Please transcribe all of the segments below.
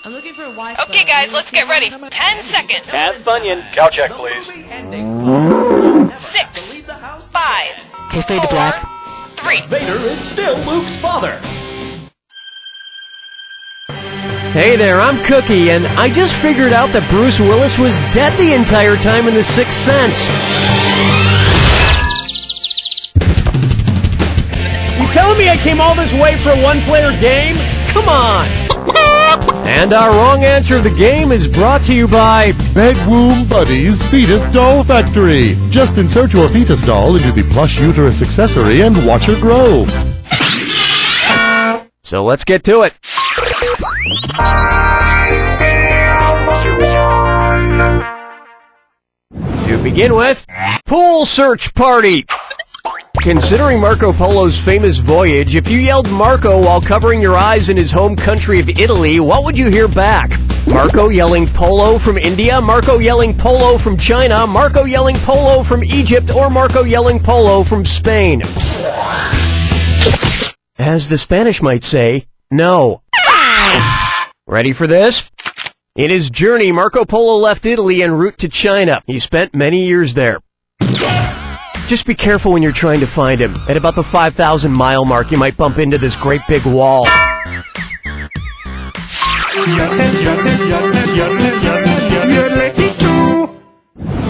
I'm looking for a Y. Okay, guys, let's get ready. 10 seconds. Have Funyun. Cow check, please. 6, 5, Okay, fade to black. 3. Vader is still Luke's father. Hey there, I'm Cookie, and I just figured out that Bruce Willis was dead the entire time in The Sixth Sense. You telling me I came all this way for a one-player game? Come on! And our wrong answer of the game is brought to you by Bedwomb Buddies Fetus Doll Factory. Just insert your fetus doll into the plush uterus accessory and watch her grow. So let's get to it. To begin with, pool search party. Considering Marco Polo's famous voyage, if you yelled Marco while covering your eyes in his home country of Italy, what would you hear back? Marco yelling Polo from India, Marco yelling Polo from China, Marco yelling Polo from Egypt, or Marco yelling Polo from Spain? As the Spanish might say, no. Ready for this? In his journey, Marco Polo left Italy en route to China. He spent many years there. Just be careful when you're trying to find him. At about the 5,000-mile mark, you might bump into this great big wall.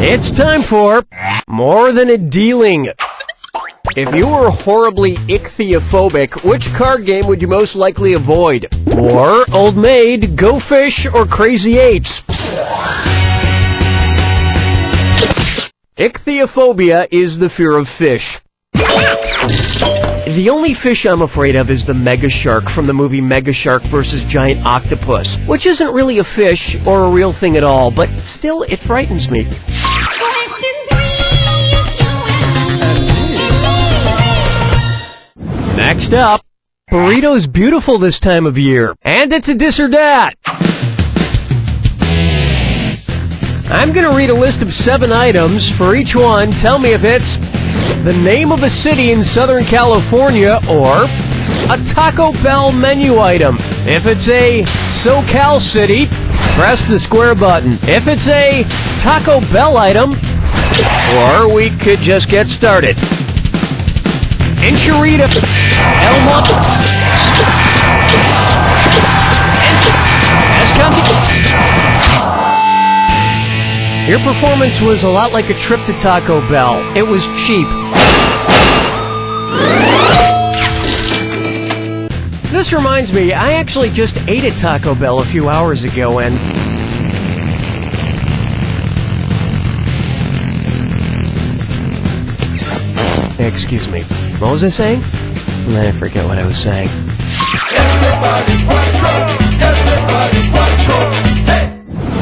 It's time for More Than a Dealing. If you were horribly ichthyophobic, which card game would you most likely avoid? War, Old Maid, Go Fish, or Crazy Eights? Ichthyophobia is the fear of fish. The only fish I'm afraid of is the mega shark from the movie Mega Shark vs. Giant Octopus, which isn't really a fish or a real thing at all, but still it frightens me. Next up, burrito's beautiful this time of year, and it's a this or that. I'm going to read a list of 7 items. For each one, tell me if it's the name of a city in Southern California or a Taco Bell menu item. If it's a SoCal city, press the square button. If it's a Taco Bell item, or we could just get started. Enchilada, El Monte, Escondido. Your performance was a lot like a trip to Taco Bell. It was cheap. This reminds me, I actually just ate at Taco Bell a few hours ago and... Excuse me. What was I saying? I forget what I was saying.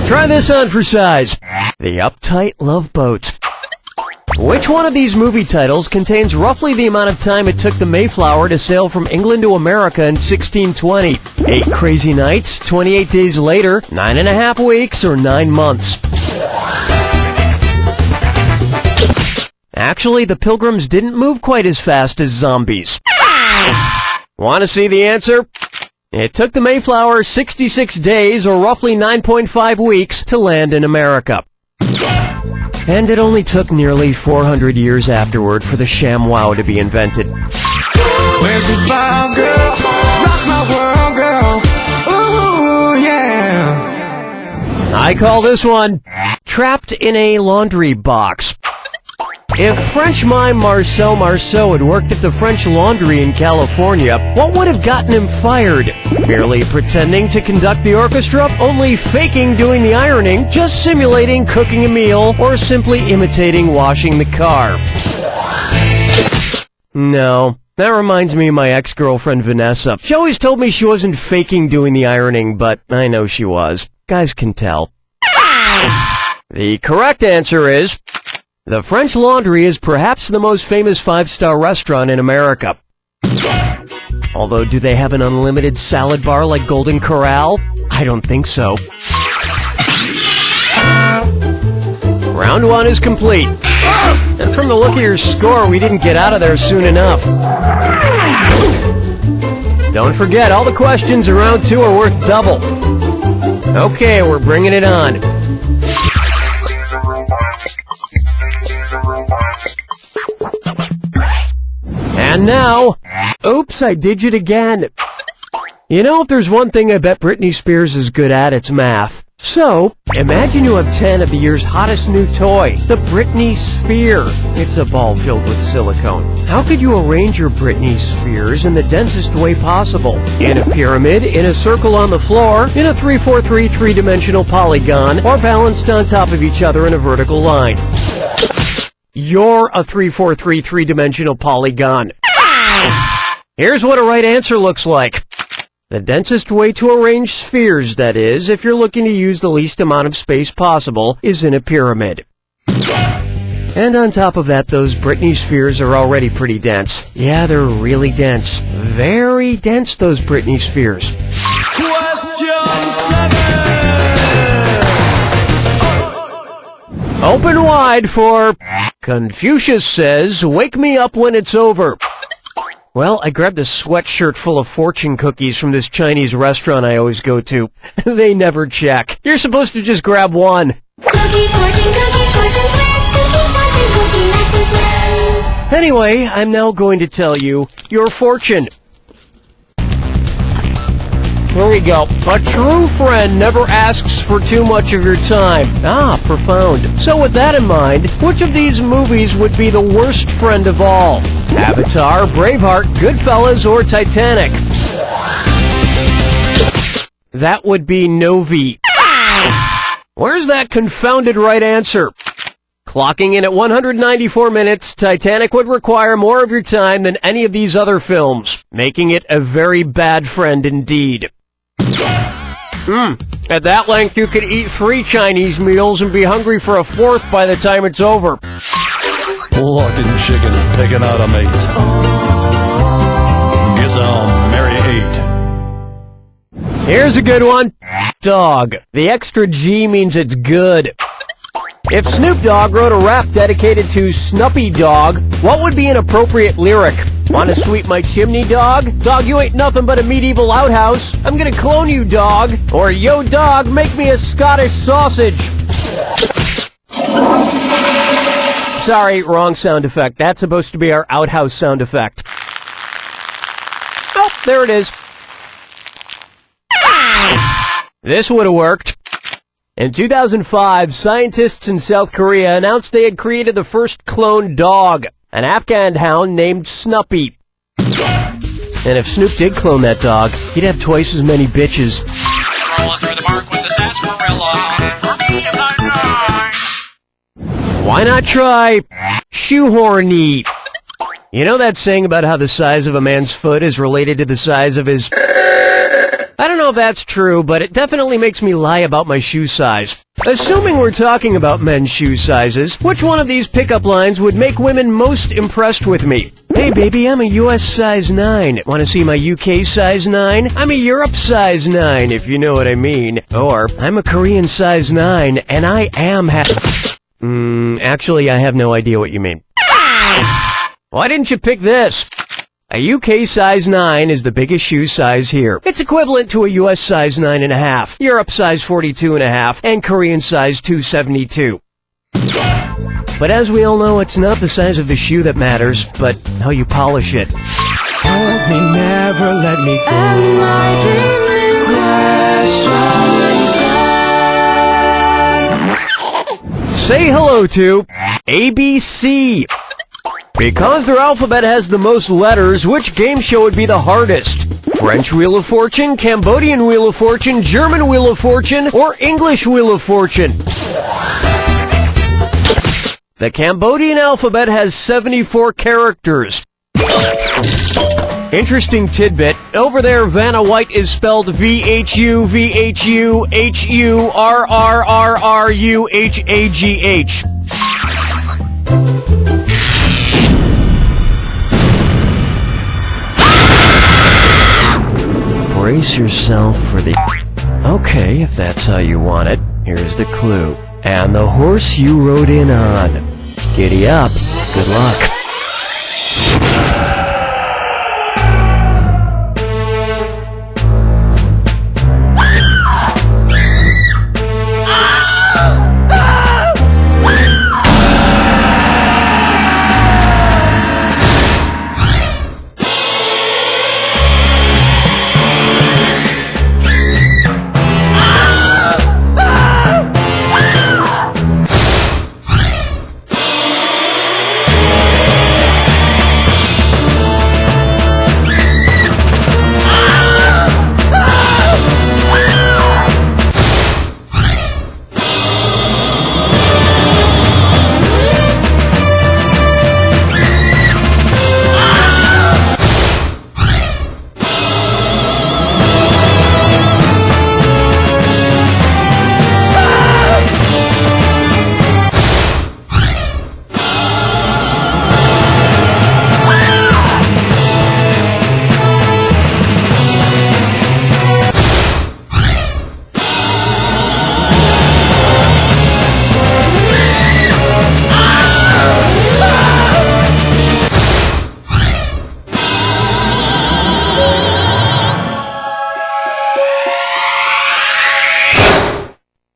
Try this on for size. The Uptight Love Boat. Which one of these movie titles contains roughly the amount of time it took the Mayflower to sail from England to America in 1620? 8 Crazy Nights, 28 Days Later, 9.5 weeks, or 9 months? Actually, the Pilgrims didn't move quite as fast as zombies. Want to see the answer? It took the Mayflower 66 days, or roughly 9.5 weeks, to land in America. And it only took nearly 400 years afterward for the ShamWow to be invented. Where's the fire, girl? Rock my world, girl. Ooh, yeah. I call this one Trapped in a Laundry Box. If French mime Marcel Marceau had worked at the French Laundry in California, what would have gotten him fired? Merely pretending to conduct the orchestra, only faking doing the ironing, just simulating cooking a meal, or simply imitating washing the car? No. That reminds me of my ex-girlfriend Vanessa. She always told me she wasn't faking doing the ironing, but I know she was. Guys can tell. The correct answer is... the French Laundry is perhaps the most famous 5-star restaurant in America. Although, do they have an unlimited salad bar like Golden Corral? I don't think so. Round 1 is complete. And from the look of your score, we didn't get out of there soon enough. Don't forget, all the questions in round 2 are worth double. Okay, we're bringing it on. And now, oops, I did it again. You know, if there's one thing I bet Britney Spears is good at, it's math. So, imagine you have 10 of the year's hottest new toy, the Britney Sphere. It's a ball filled with silicone. How could you arrange your Britney Spheres in the densest way possible? In a pyramid, in a circle on the floor, in a 3-4-3 three-dimensional polygon, or balanced on top of each other in a vertical line? You're a 3-4-3 three-dimensional polygon. Here's what a right answer looks like. The densest way to arrange spheres, that is, if you're looking to use the least amount of space possible, is in a pyramid. And on top of that, those Britney Spheres are already pretty dense. Yeah, they're really dense. Very dense, those Britney Spheres. Open wide for Confucius says, "Wake me up when it's over." Well, I grabbed a sweatshirt full of fortune cookies from this Chinese restaurant I always go to. They never check. You're supposed to just grab one. Anyway, I'm now going to tell you your fortune. Here we go. A true friend never asks for too much of your time. Ah, profound. So with that in mind, which of these movies would be the worst friend of all? Avatar, Braveheart, Goodfellas, or Titanic? That would be Novi. Where's that confounded right answer? Clocking in at 194 minutes, Titanic would require more of your time than any of these other films, making it a very bad friend indeed. At that length, you could eat 3 Chinese meals and be hungry for a 4th by the time it's over. Locking chickens picking out a mate. Guess I'll marry 8. Here's a good one. Dog. The extra G means it's good. If Snoop Dogg wrote a rap dedicated to Snuppy Dog, what would be an appropriate lyric? Wanna sweep my chimney, dog? Dog, you ain't nothing but a medieval outhouse. I'm gonna clone you, dog. Or, yo, dog, make me a Scottish sausage. Sorry, wrong sound effect. That's supposed to be our outhouse sound effect. Oh, there it is. This would have worked. In 2005, scientists in South Korea announced they had created the first cloned dog, an Afghan hound named Snuppy. And if Snoop did clone that dog, he'd have twice as many bitches. Rolling through the park with the sarsaparilla. For me, Why not try shoehorny? You know that saying about how the size of a man's foot is related to the size of his... I don't know if that's true, but it definitely makes me lie about my shoe size. Assuming we're talking about men's shoe sizes, which one of these pickup lines would make women most impressed with me? Hey baby, I'm a US size 9. Want to see my UK size 9? I'm a Europe size 9, if you know what I mean. Or, I'm a Korean size 9, and I am actually, I have no idea what you mean. Why didn't you pick this? A UK size 9 is the biggest shoe size here. It's equivalent to a US size 9.5, Europe size 42.5, and Korean size 272. But as we all know, it's not the size of the shoe that matters, but how you polish it. Hold me, never let me go. Say hello to ABC. Because their alphabet has the most letters, which game show would be the hardest? French Wheel of Fortune, Cambodian Wheel of Fortune, German Wheel of Fortune, or English Wheel of Fortune? The Cambodian alphabet has 74 characters. Interesting tidbit. Over there, Vanna White is spelled V-H-U, V-H-U, H-U-R-R-R-R-U-H-A-G-H. Brace yourself for the... Okay, if that's how you want it, here's the clue. And the horse you rode in on. Giddy up. Good luck.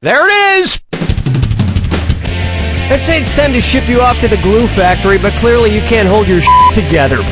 There it is! I'd say it's time to ship you off to the glue factory, but clearly you can't hold your shit together.